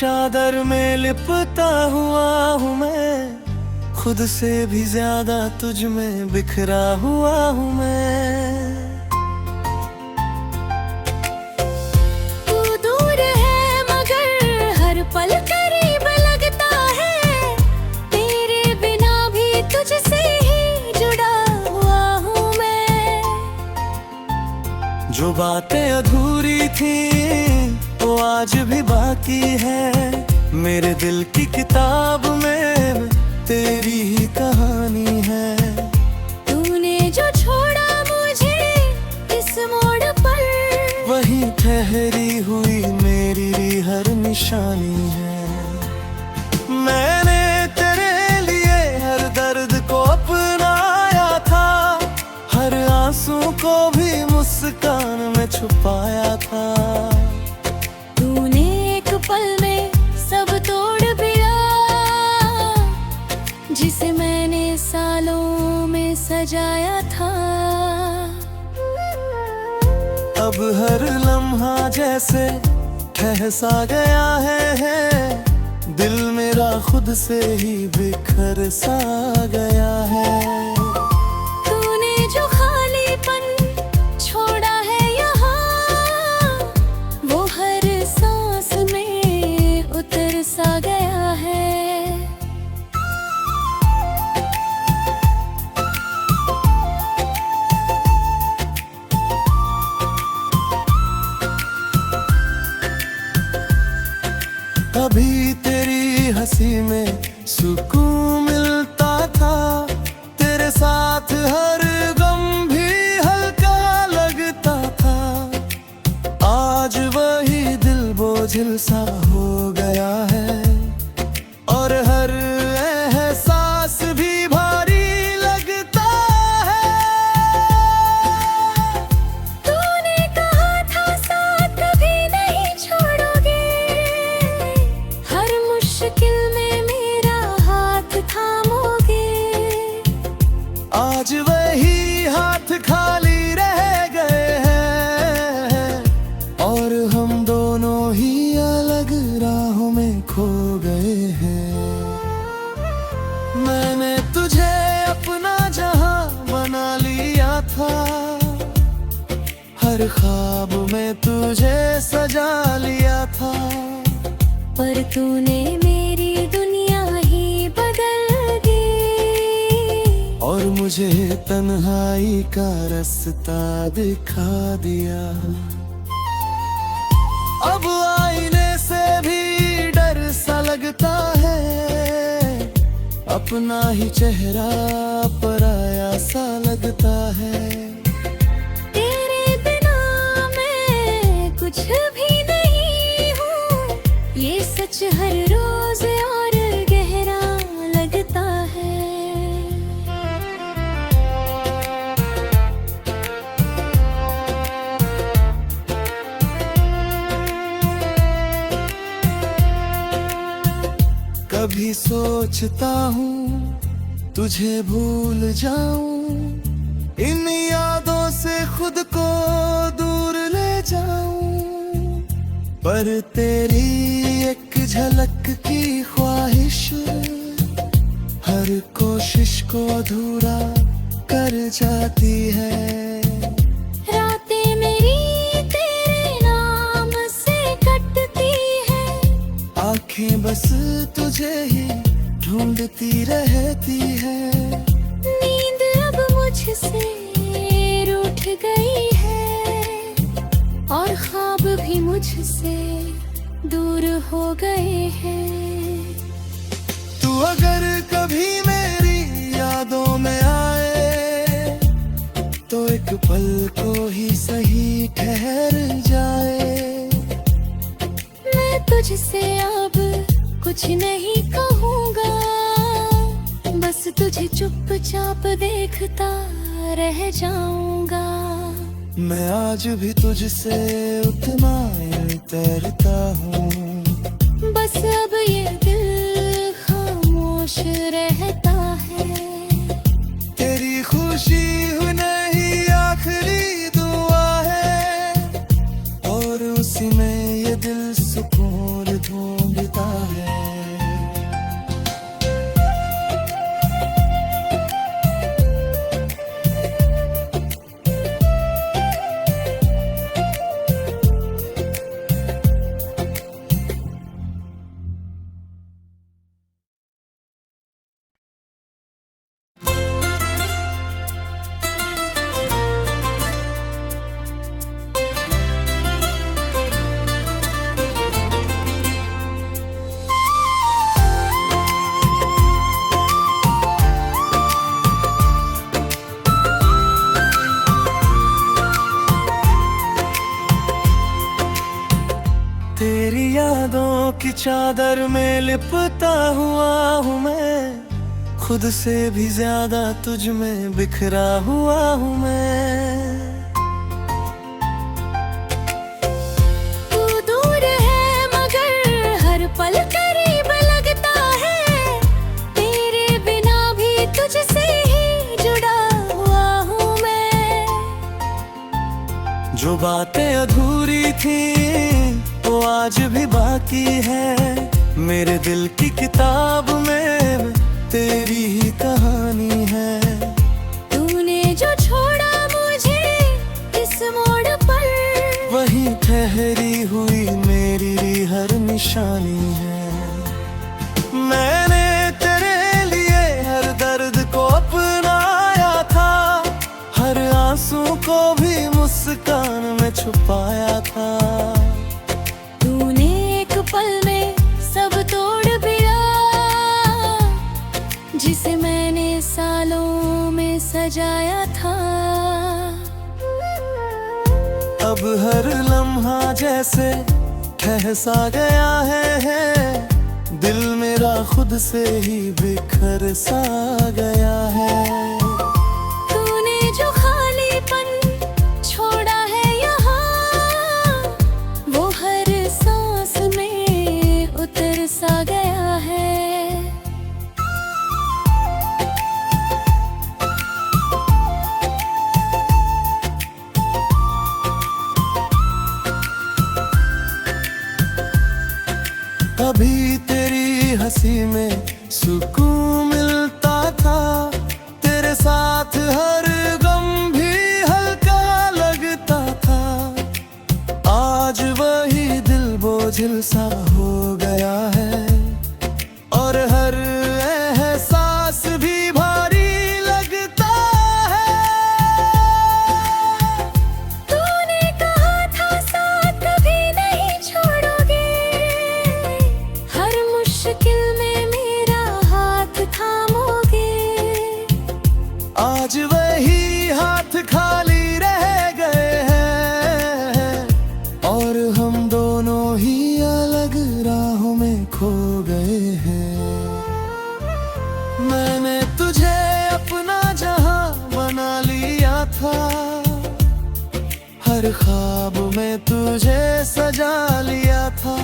चादर में लिपटा हुआ हूँ मैं, खुद से भी ज्यादा तुझ में बिखरा हुआ हूँ मैं। तू दूर है मगर हर पल करीब लगता है, तेरे बिना भी तुझसे ही जुड़ा हुआ हूँ मैं। जो बातें अधूरी थी वो आज भी बाकी है, मेरे दिल की किताब में तेरी ही कहानी है। तूने जो छोड़ा मुझे इस मोड़ पर, वही ठहरी हुई मेरी हर निशानी है। मैंने तेरे लिए हर दर्द को अपनाया था, हर आंसू को भी मुस्कान में छुपाया था। तूने एक पल में सब तोड़ दिया, जिसे मैंने सालों में सजाया था। अब हर लम्हा जैसे ठहसा गया है, दिल मेरा खुद से ही बिखर सा गया है। तूने जो खालीपन छोड़ा है यहाँ, वो हर सांस में उतर सा गया है। अभी तेरी हंसी में सुकून मिलता था, तेरे साथ हर गम भी हल्का लगता था। आज वही दिल बोझिल सा हो गया है, और हर एहसास भी भारी लगता है। तूने कहा था साथ कभी नहीं छोड़ोगे, हर मुश्किल में मेरा हाथ थामोगे। आज वही हाथ खाली रह गए हैं, और हम दोनों ही अलग राहों में खो गए हैं। मैंने तुझे अपना जहां बना लिया था, हर ख्वाब में तुझे सजा लिया था। पर तूने मेरी दुनिया ही बदल दी, और मुझे तन्हाई का रास्ता दिखा दिया। अब आईने से भी डर सा लगता है, अपना ही चेहरा पराया सा लगता है। तेरे बिना मैं कुछ भी नहीं हूँ, ये सच हर रोज और गहरा लगता है। कभी सोचता हूँ तुझे भूल जाऊं, इन यादों से खुद को दूर ले जाऊं, पर तेरी एक झलक की ख्वाहिश हर कोशिश को अधूरा कर जाती है। रातें मेरी तेरे नाम से कटती है, आंखें बस तुझे ही ढूंढती रहती है। नींद अब मुझसे रूठ गई है, और ख्वाब भी मुझसे दूर हो गए हैं। तू अगर कभी मेरी यादों में आए, तो एक पल को ही सही ठहर जाए। मैं तुझसे अब कुछ नहीं कहूँगा, बस तुझे चुपचाप देखता रह जाऊंगा। मैं आज भी तुझसे उतना तैरता हूँ, बस अब ये दिल खामोश रहता है। तेरी खुशी नहीं आखिरी दुआ है, और उसी में ये दिल सुकून ढूंढता चादर में लिपटा हुआ हूँ मैं, खुद से भी ज्यादा तुझ में बिखरा हुआ हूँ मैं। तू दूर है मगर हर पल करीब लगता है, तेरे बिना भी तुझसे ही जुड़ा हुआ हूँ मैं। जो बातें अधूरी थी वो आज भी बाकी है, मेरे दिल की किताब में तेरी ही कहानी है। तूने जो छोड़ा मुझे इस मोड़ पर, वही ठहरी हुई मेरी हर निशानी है। मैंने तेरे लिए हर दर्द को अपनाया था, हर आंसू को भी मुस्कान में छुपाया था। तूने एक पल में सब तोड़ दिया, जिसे मैंने सालों में सजाया था। अब हर लम्हा जैसे ठहसा गया है, दिल मेरा खुद से ही बिखर सा गया है। तूने जो खालीपन छोड़ा है यहाँ, वो हर सांस में उतर सा गया है। कभी तेरी हंसी में सुकून मिलता था, तेरे साथ हर गम भी हल्का लगता था। आज वही दिल बोझिल सा हो गया है, और हर एहसास भी भारी लगता है। तूने कहा था साथ कभी नहीं छोड़ोगे, हर मुश्किल में मेरा हाथ थामोगे। आज वही हाथ खाली रह गए हैं, और हम दोनों ही अलग राहों में खो गए हैं। मैंने तुझे अपना जहां बना लिया था, हर ख्वाब में तुझे सजा लिया था।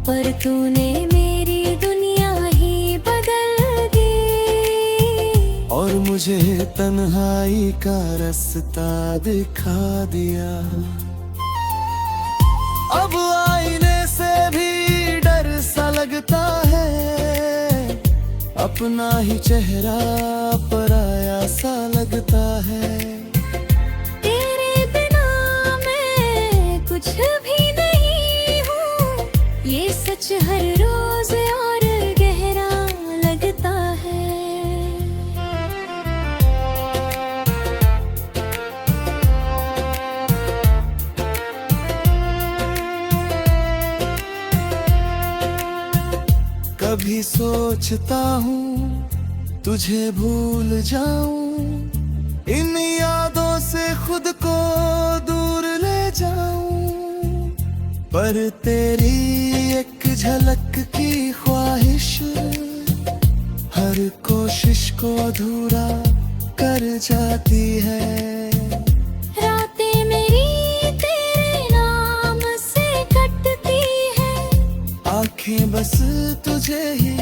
पर तूने मेरी दुनिया ही बदल दी, और मुझे तन्हाई का रास्ता दिखा दिया। अब आईने से भी डर सा लगता है, अपना ही चेहरा पराया सा लगता है। तेरे बिना मैं कुछ भी नहीं हूँ, ये सच हर रोज और गहरा लगता है। कभी सोचता हूँ तुझे भूल जाऊं, इन यादों से खुद को दूर ले जाऊं। पर तेरी एक झलक की ख्वाहिश हर कोशिश को अधूरा कर जाती है। रातें मेरी तेरे नाम से कटती है, आंखें बस तुझे ही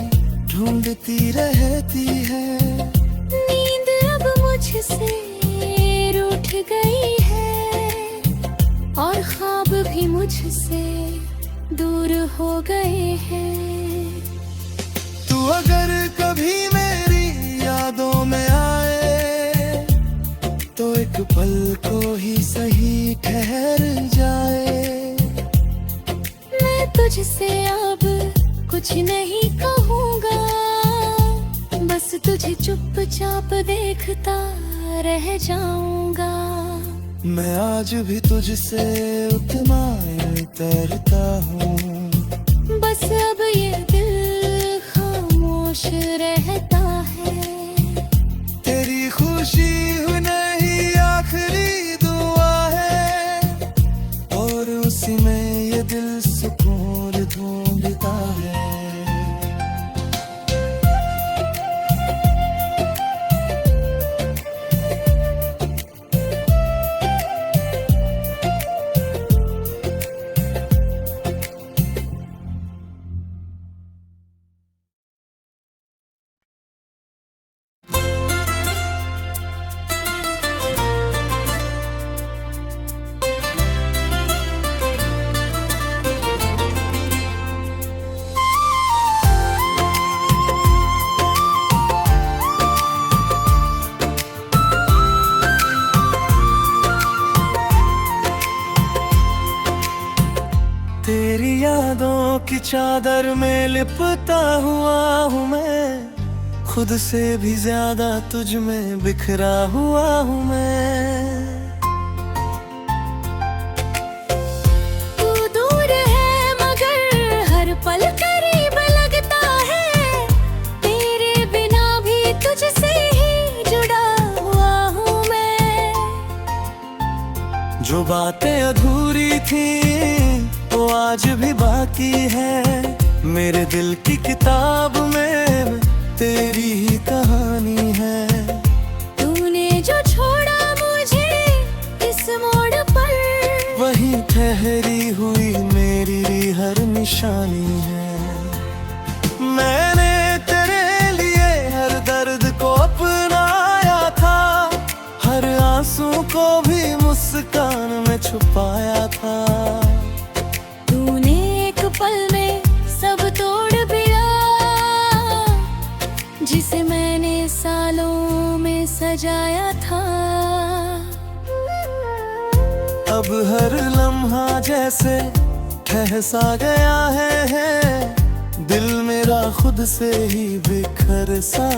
ढूंढती रहती है। नींद अब मुझसे रूठ गई है, और ख्वाब भी मुझसे दूर हो गए हैं। तू अगर कभी मेरी यादों में आए, तो एक पल को ही सही ठहर जाए। मैं तुझसे अब कुछ नहीं कहूँगा, बस तुझे चुपचाप देखता रह जाऊंगा। मैं आज भी तुझसे उतना तरता हूँ, बस अब ये दिल खामोश रहता है। तेरी खुशी नहीं आखिरी दुआ है, और उसी में ये दिल सुकून ढूंढता चादर में लिपटा हुआ हूँ मैं, खुद से भी ज्यादा तुझ में बिखरा हुआ हूँ मैं। तू दूर है मगर हर पल करीब लगता है, तेरे बिना भी तुझसे ही जुड़ा हुआ हूँ मैं। जो बातें अधूरी थी वो आज भी बाकी है, मेरे दिल की किताब में तेरी ही कहानी है। तूने जो छोड़ा मुझे इस मोड़ पर, वही ठहरी हुई मेरी हर निशानी है। मैंने तेरे लिए हर दर्द को अपनाया था, हर आंसू को भी मुस्कान में छुपाया था। तूने एक पल में सब तोड़ दिया, जिसे मैंने सालों में सजाया था। अब हर लम्हा जैसे ठहसा गया है, दिल मेरा खुद से ही बिखर सा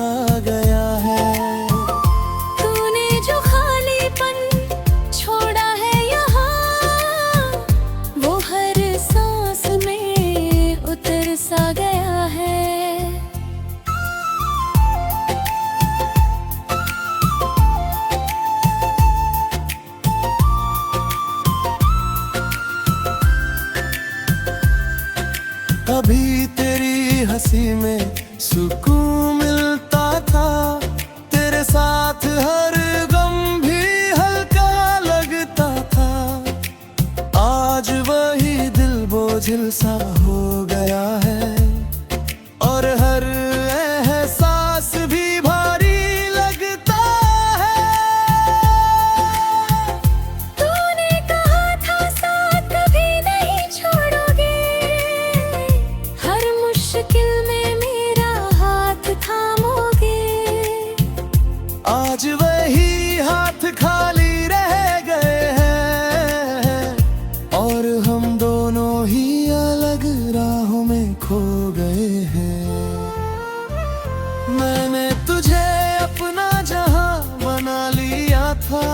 गया है। तूने जो खालीपन छोड़ा है यहाँ, वो हर सांस में उतर सा गया है। अभी तेरी हंसी में सुकून मिलता था, तेरे साथ हर गम भी हल्का लगता था। आज वही दिल बोझिल सा हो गया है, और हर एहसास भी भारी लगता है। तूने कहा था साथ कभी नहीं छोड़ोगे, हर मुश्किल में मेरा हाथ थामोगे। आज वही हाथ खाली रह गए हैं, और हम दोनों ही अलग राहों में खो गए हैं। मैंने तुझे अपना जहां बना लिया था,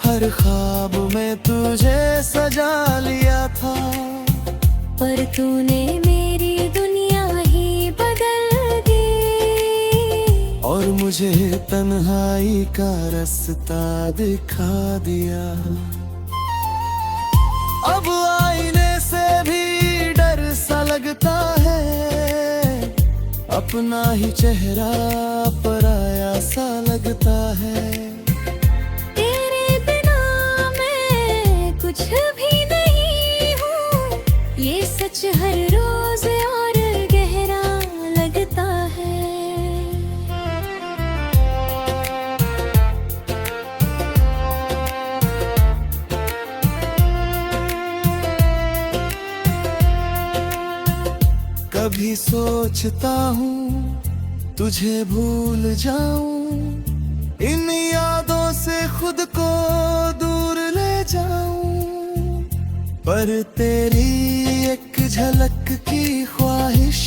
हर ख्वाब में तुझे सजा लिया था। पर तूने मेरी दुनिया ही बदल दी, और मुझे तन्हाई का रास्ता दिखा दिया। अब आईने से भी डर सा लगता है, अपना ही चेहरा पराया सा लगता है। तेरे बिना मैं कुछ भी नहीं हूँ, ये सच हर रोज और गहरा लगता है। कभी सोचता हूँ तुझे भूल जाऊं, इन यादों से खुद को दूर ले जाऊं। पर तेरी एक झलक की ख्वाहिश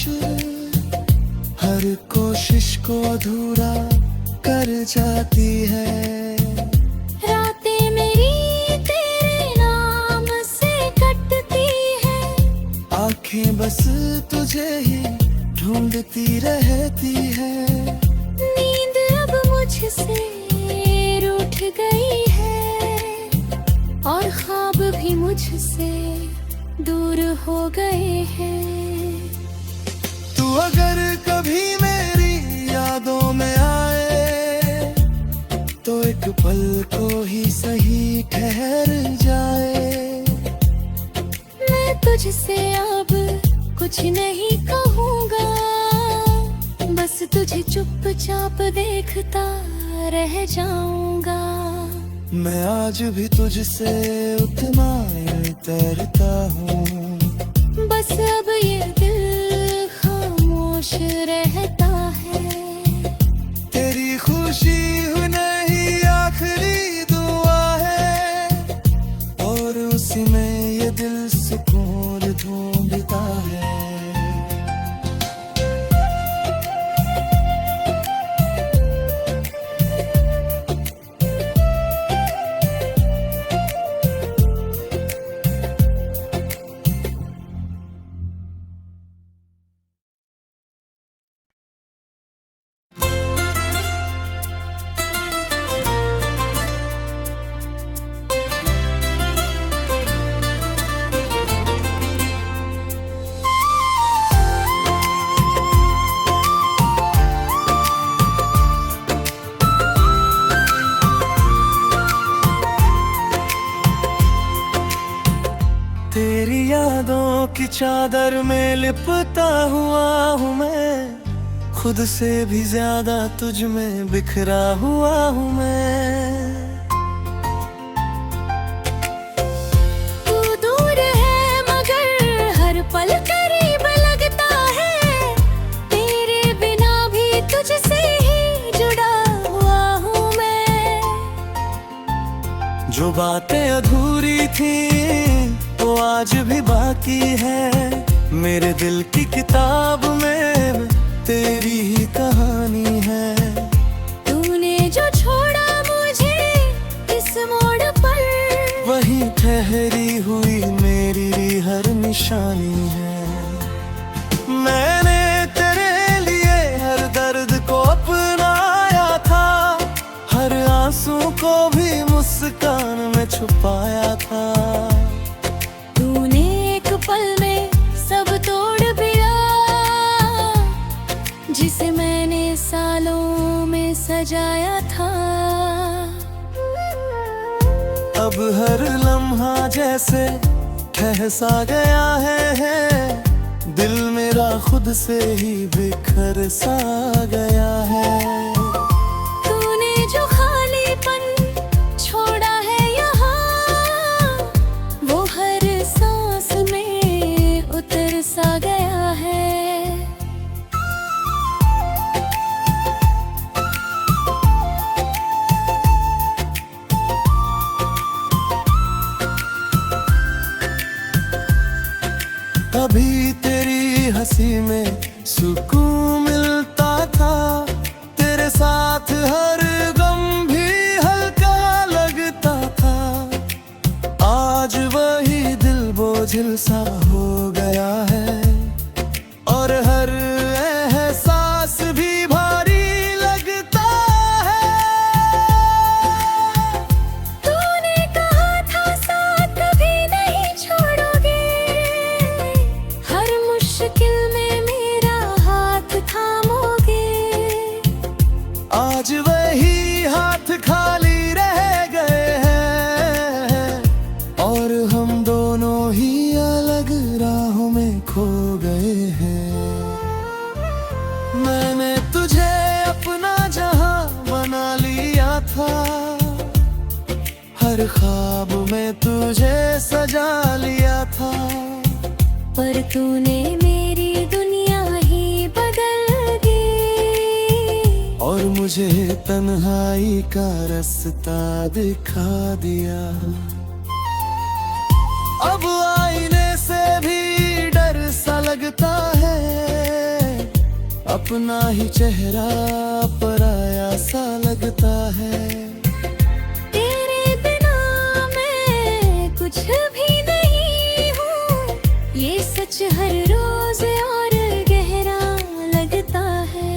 हर कोशिश को अधूरा कर जाती है। रातें मेरी तेरे नाम से कटती है, आंखें बस तुझे ही ढूंढती रहती है। नींद अब मुझसे रूठ गई है, और ख्वाब भी मुझसे दूर हो गए हैं। तू अगर कभी मेरी यादों में आए, तो एक पल को ही सही ठहर जाए। मैं तुझसे अब कुछ नहीं कहूँगा, बस तुझे चुपचाप देखता रह जाऊंगा। मैं आज भी तुझसे उतना ही तैरता हूँ, बस अब ये दिल खामोश रहता है। तेरी खुशी नहीं आखिरी दुआ है, और उसी में ये दिल सुकून ढूंढता चादर में लिपटा हुआ हूँ मैं, खुद से भी ज्यादा तुझ में बिखरा हुआ हूँ मैं। तू दूर है मगर हर पल करीब लगता है, तेरे बिना भी तुझसे ही जुड़ा हुआ हूँ मैं। जो बातें अधूरी थी वो आज भी बाकी है, मेरे दिल की किताब में तेरी ही कहानी है। तूने जो छोड़ा मुझे इस मोड़ पर, वही ठहरी हुई मेरी हर निशानी है। मैंने तेरे लिए हर दर्द को अपनाया था, हर आंसू को भी मुस्कान में छुपाया था। तूने एक पल में सब तोड़ दिया, जिसे मैंने सालों में सजाया था। अब हर लम्हा जैसे ठहसा गया है, दिल मेरा खुद से ही बिखर सा गया है। तूने जो खालीपन छोड़ा है यहाँ, वो हर सांस में उतर सा गया है। कभी तेरी हंसी में सुकून मिलता था, तेरे साथ हर गम भी हल्का लगता था। आज वही दिल बोझिल सा हो गया है, और हर एहसास भी भारी लगता है। तूने कहा था साथ कभी नहीं छोड़ोगे, हर मुश्किल में मेरा हाथ थामोगे। आज वही हाथ खाली रह गए हैं, और हम दोनों ही अलग राहों में खो गए हैं। मैंने तुझे अपना जहां बना लिया था, हर ख्वाब में तुझे सजा लिया था। पर तूने मेरी दुनिया ही बदल दी, और मुझे तन्हाई का रास्ता दिखा दिया। अब आईने से भी डर सा लगता है, अपना ही चेहरा पराया सा लगता है। तेरे बिना मैं कुछ भी नहीं हूँ, ये सच हर रोज और गहरा लगता है।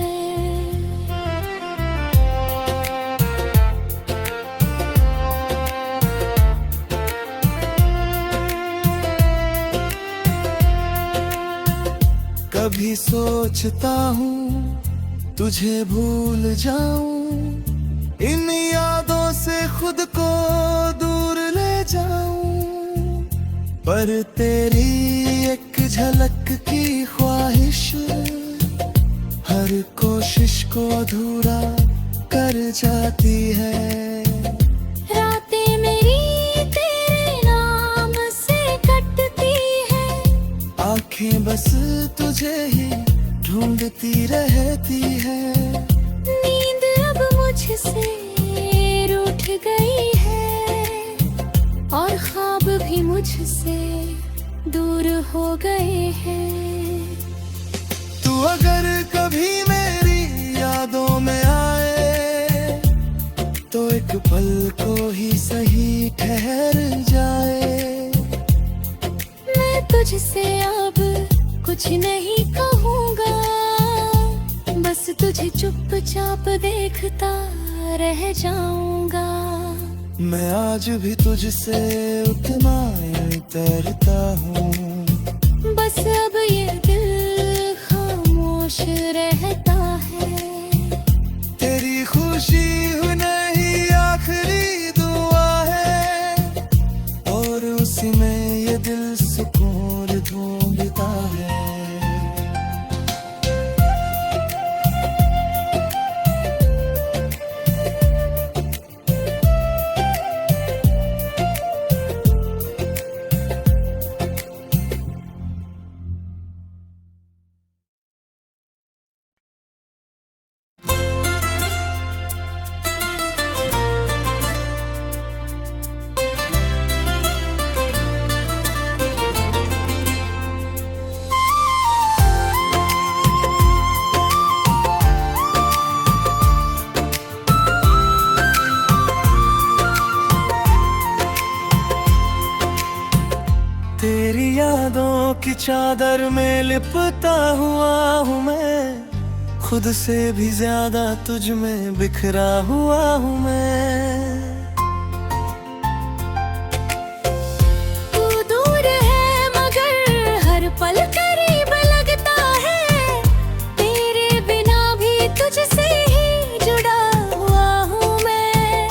कभी सोचता हूँ तुझे भूल जाऊं, इन यादों से खुद को दूर ले जाऊं। पर तेरी एक झलक की ख्वाहिश हर कोशिश को अधूरा कर जाती है। रातें मेरी तेरे नाम से कटती है, आंखें बस तुझे ही ढूंढती रहती है। नींद अब मुझसे रूठ गई है, और ख्वाब भी मुझसे दूर हो गए हैं। तू अगर कभी मेरी यादों में आए, तो एक पल को ही सही ठहर जाए। मैं तुझसे अब कुछ नहीं कहूँगा, बस तुझे चुपचाप देखता रह जाऊंगा। मैं आज भी तुझसे उतना ही तैरता हूँ, बस अब ये दिल खामोश रहता है। तेरी खुशी नहीं आखिरी दुआ है, और उसी में ये दिल सुकून ढूंढता चादर में लिपटा हुआ हूँ मैं, खुद से भी ज्यादा तुझ में बिखरा हुआ हूँ मैं। तू दूर है मगर हर पल करीब लगता है, तेरे बिना भी तुझसे ही जुड़ा हुआ हूँ मैं।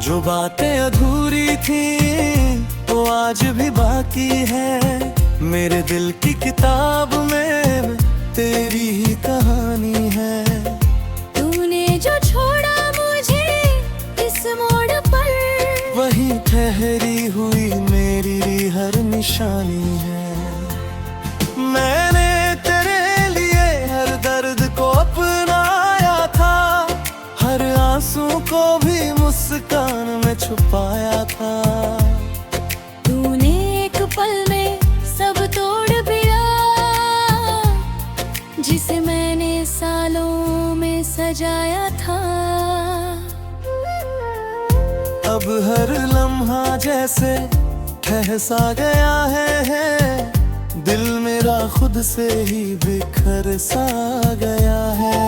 जो बातें अधूरी थी वो आज भी बाकी है, मेरे दिल की किताब में तेरी ही कहानी है। तूने जो छोड़ा मुझे इस मोड़ पर, वही ठहरी हुई मेरी हर निशानी है। मैंने तेरे लिए हर दर्द को अपनाया था, हर आंसू को भी मुस्कान में छुपाया था। तूने एक पल में सब तोड़ दिया, जिसे मैंने सालों में सजाया था। अब हर लम्हा जैसे ठहसा गया है, दिल मेरा खुद से ही बिखर सा गया है।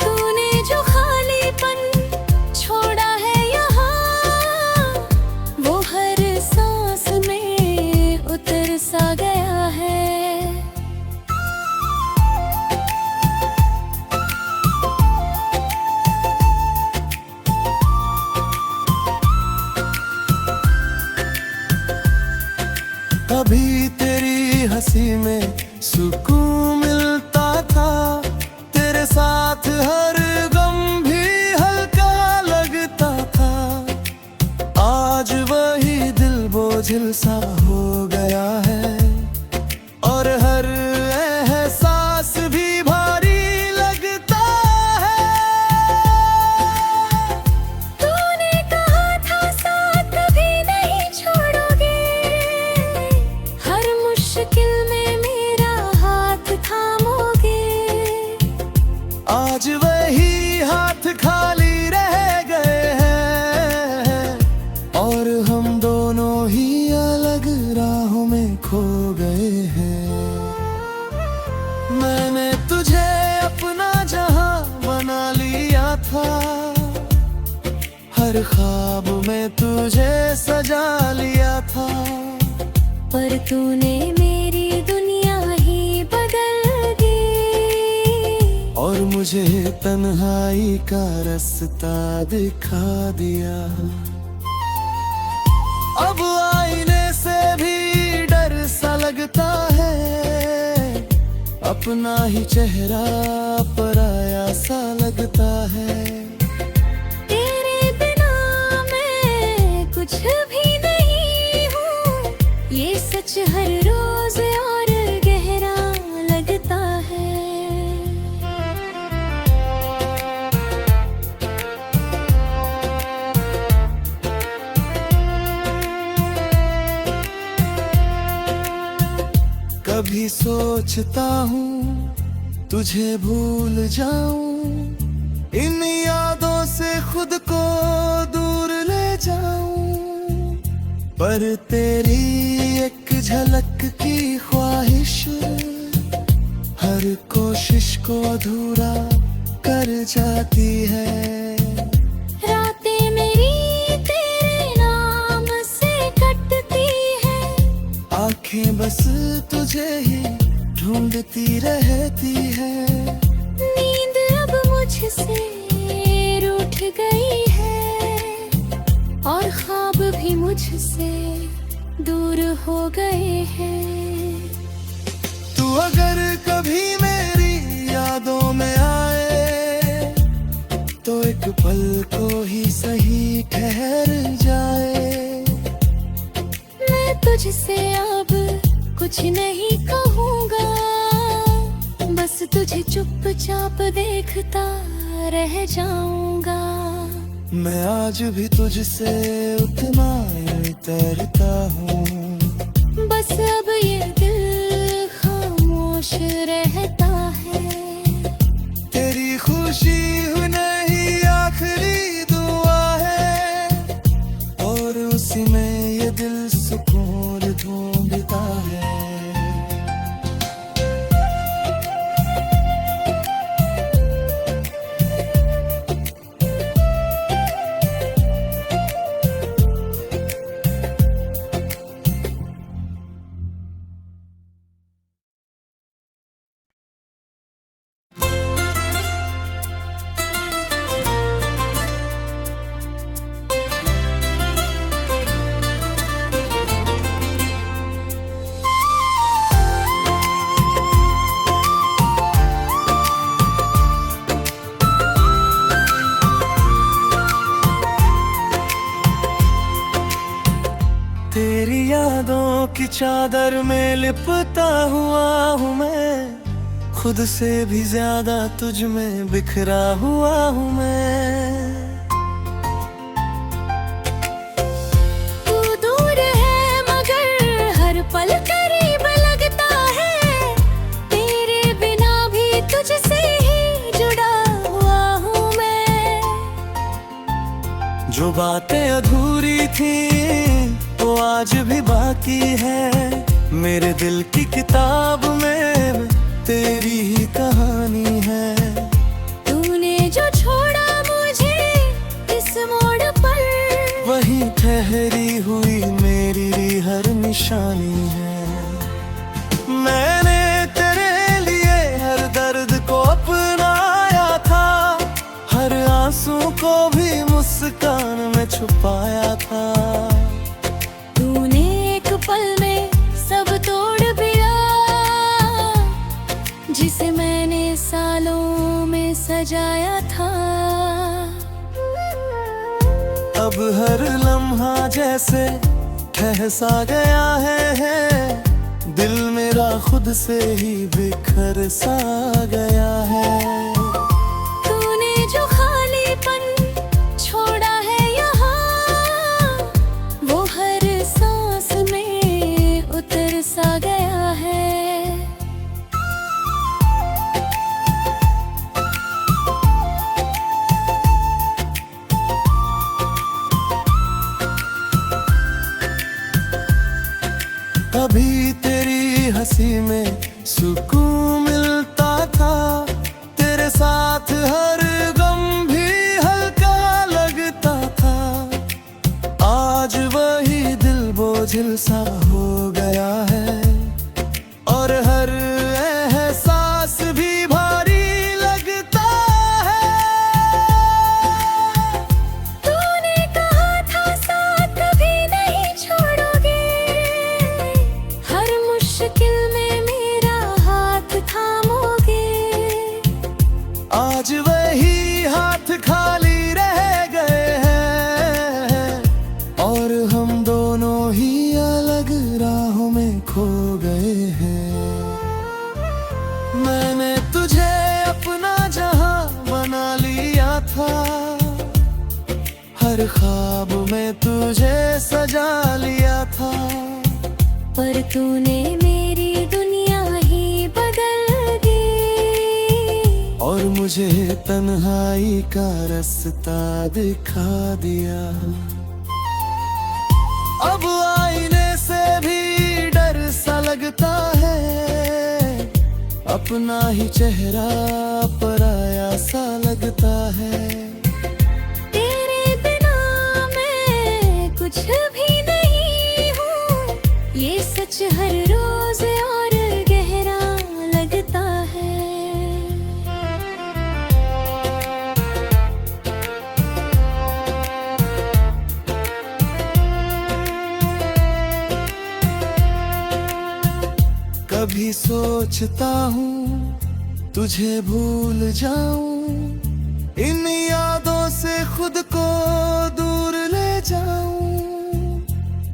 तूने जो खालीपन छोड़ा है यहाँ, वो हर सांस में उतर सा गया है। कभी तेरी हंसी में सुकून मिलता था, तेरे साथ हर गम भी हल्का लगता था। आज वही दिल बोझिल सा हो गया है, और हर एहसास भी भारी लगता है। तूने कहा था साथ कभी नहीं छोड़ोगे, हर मुश्किल में मेरा हाथ थामोगे। आज वही हाथ खाली रह गए हैं, और हम दोनों ही अलग राहों में खो गए हैं। मैंने तुझे अपना जहां बना लिया था, हर ख्वाब में तुझे सजा लिया था। पर तूने मेरी दुनिया ही बदल दी, और मुझे तन्हाई का रास्ता दिखा दिया। अब आईने से भी डर सा लगता है, अपना ही चेहरा पराया सा लगता है। तेरे बिना मैं कुछ भी नहीं हूँ, ये सच हर रोज और गहरा लगता है। कभी सोचता हूँ तुझे भूल जाऊं, इन यादों से खुद को दूर ले जाऊं। पर तेरी एक झलक की ख्वाहिश हर कोशिश को अधूरा कर जाती है। रातें मेरी तेरे नाम से कटती है, आंखें बस तुझे ही ढूंढती रहती है। नींद अब मुझसे रूठ गई है, और ख्वाब भी मुझसे दूर हो गए हैं। तू अगर कभी मेरी यादों में आए, तो एक पल को ही सही ठहर जाए। मैं तुझसे अब कुछ नहीं कहूँगा, बस तुझे चुपचाप देखता रह जाऊंगा। मैं आज भी तुझसे उतना ही तैरता हूँ, बस अब ये दिल खामोश रहता है। तेरी खुशी नहीं आखिरी दुआ है, और उसी में ये दिल सुकून ढूंढता चादर में लिपता हुआ हूँ मैं, खुद से भी ज्यादा तुझ में बिखरा हुआ हूँ मैं। तू दूर है मगर हर पल करीब लगता है, तेरे बिना भी तुझसे ही जुड़ा हुआ हूँ मैं। जो बातें अधूरी थी वो आज भी बाकी है, मेरे दिल की किताब में तेरी ही कहानी है। तूने जो छोड़ा मुझे इस मोड़ पर, वही ठहरी हुई मेरी हर निशानी है। मैंने तेरे लिए हर दर्द को अपनाया था, हर आंसू को भी मुस्कान में छुपाया था। तूने एक पल में सब तोड़ दिया, जिसे मैंने सालों में सजाया था। अब हर लम्हा जैसे ठहसा गया है, दिल मेरा खुद से ही बिखर सा गया है। तूने जो खालीपन छोड़ा है यहाँ, वो हर सांस में उतर सा गया है। अभी तेरी हंसी में सुकून मिलता था, तेरे साथ हर गम भी हल्का लगता था। आज वही दिल बोझिल सा हो गया है, और हर एहसास भी भारी लगता है। तूने कहा था साथ कभी नहीं छोड़ोगे, हर मुश्किल में मेरा हाथ थामोगे। आज वही हाथ खाली रह गए हैं, और हम दोनों ही अलग राहों में खो गए हैं। मैंने तुझे अपना जहां बना लिया था, हर ख्वाब में तुझे सजा लिया था। पर तूने मेरी दुनिया ही बदल दी, और मुझे तन्हाई का रास्ता दिखा दिया। अब आईने से भी डर सा लगता है, अपना ही चेहरा पराया सा लगता है। तेरे बिना मैं कुछ भी नहीं हूँ, ये सच हर रोज और गहरा लगता है। कभी सोचता हूँ तुझे भूल जाऊं, इन यादों से खुद को दूर ले जाऊं,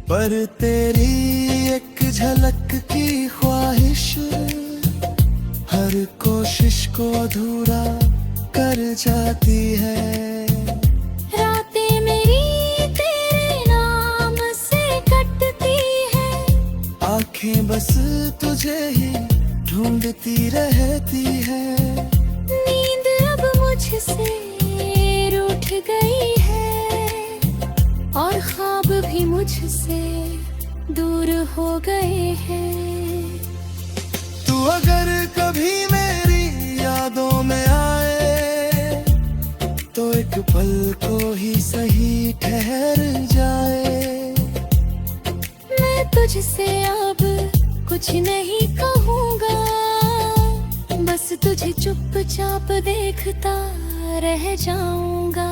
पर तेरी एक झलक की ख्वाहिश हर कोशिश को अधूरा कर जाती है। रातें मेरी तेरे नाम से कटती है, आंखें बस तुझे ही ढूंढती रहती है। नींद अब मुझसे रूठ गई है, और ख्वाब भी मुझसे दूर हो गए हैं। तू अगर कभी मेरी यादों में आए, तो एक पल को ही सही ठहर जाए। मैं तुझसे अब कुछ नहीं कहूँगा, बस तुझे चुपचाप देखता रह जाऊंगा।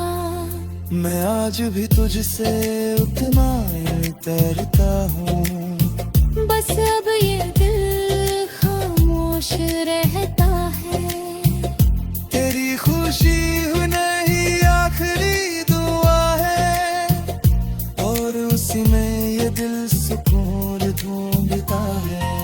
मैं आज भी तुझसे उतना ही तैरता हूँ, बस अब ये दिल खामोश रहता है। तेरी खुशी नहीं आखिरी दुआ है, और उसी में ये दिल सुकून ढूंढता है।